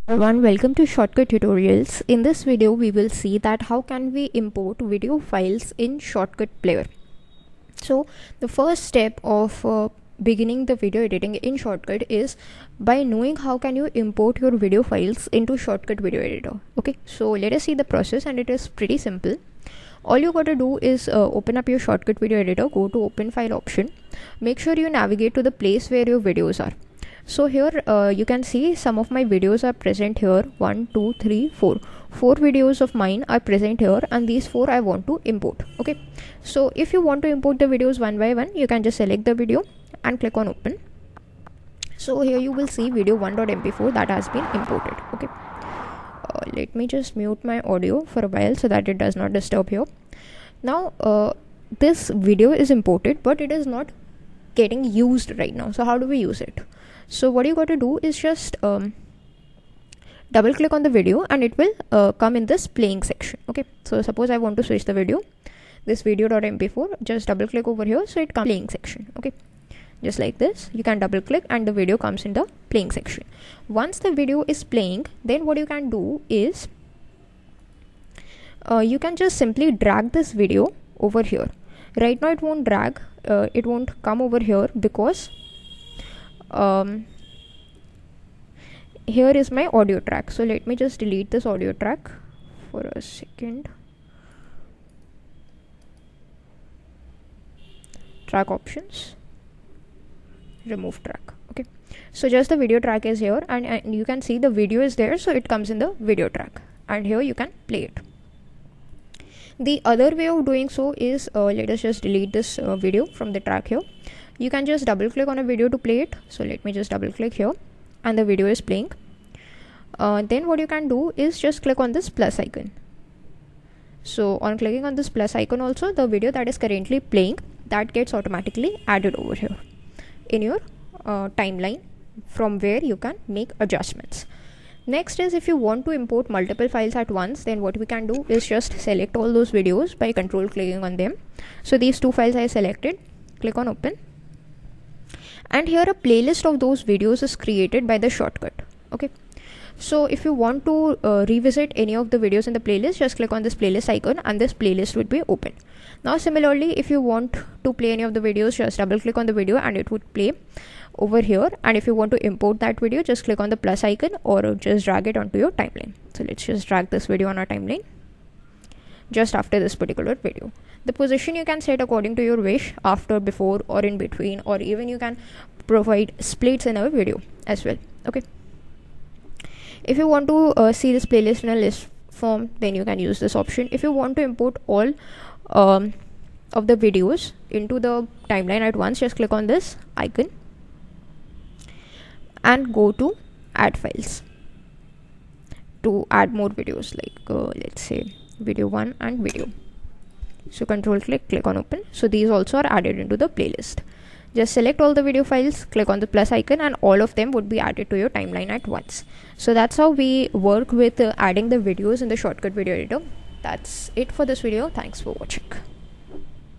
Everyone, welcome to Shotcut tutorials. In this video we will see that how can we import video files in Shotcut player. So the first step of beginning the video editing in Shotcut is by knowing how can you import your video files into Shotcut video editor. Okay, so let us see the process, and it is pretty simple. All you got to do is open up your Shotcut video editor, go to open file option, make sure you navigate to the place where your videos are. So here you can see some of my videos are present here. 1 2 3 4 videos of mine are present here, and these 4 I want to import. Okay, so if you want to import the videos one by one, you can just select the video and click on open. So here you will see video 1.mp4 that has been imported. Okay, let me just mute my audio for a while so that it does not disturb here. Now this video is imported, but it is not getting used right now. So how do we use it? So what you got to do is just double click on the video, and it will come in this playing section. Okay, so suppose I want to switch the video, this video.mp4, just double click over here, so it comes playing section. Okay, just like this, you can double click and the video comes in the playing section. Once the video is playing, then what you can do is you can just simply drag this video over here. Right now it won't drag, it won't come over here because here is my audio track. So let me just delete this audio track for a second. Track options, remove track. Okay, so just the video track is here, and you can see the video is there, so it comes in the video track, and here you can play it. The other way of doing so is let us just delete this video from the track here. You can just double click on a video to play it. So let me just double click here, and the video is playing. Then what you can do is just click on this plus icon. So on clicking on this plus icon also, the video that is currently playing, that gets automatically added over here in your timeline, from where you can make adjustments. Next is, if you want to import multiple files at once, then what we can do is just select all those videos by control clicking on them. So these 2 files I selected, click on open, and here a playlist of those videos is created by the Shotcut. Okay, so if you want to revisit any of the videos in the playlist, just click on this playlist icon and this playlist would be open. Now similarly, if you want to play any of the videos, just double click on the video and it would play over here. And if you want to import that video, just click on the plus icon or just drag it onto your timeline. So let's just drag this video on our timeline just after this particular video. The position you can set according to your wish, after, before, or in between, or even you can provide splits in a video as well. Okay, if you want to see this playlist in a list form, then you can use this option. If you want to import all of the videos into the timeline at once, just click on this icon and go to add files to add more videos, like let's say video 1 and video. So control click on open. So these also are added into the playlist. Just select all the video files, click on the plus icon, and all of them would be added to your timeline at once. So that's how we work with adding the videos in the Shotcut video editor. That's it for this video. Thanks for watching.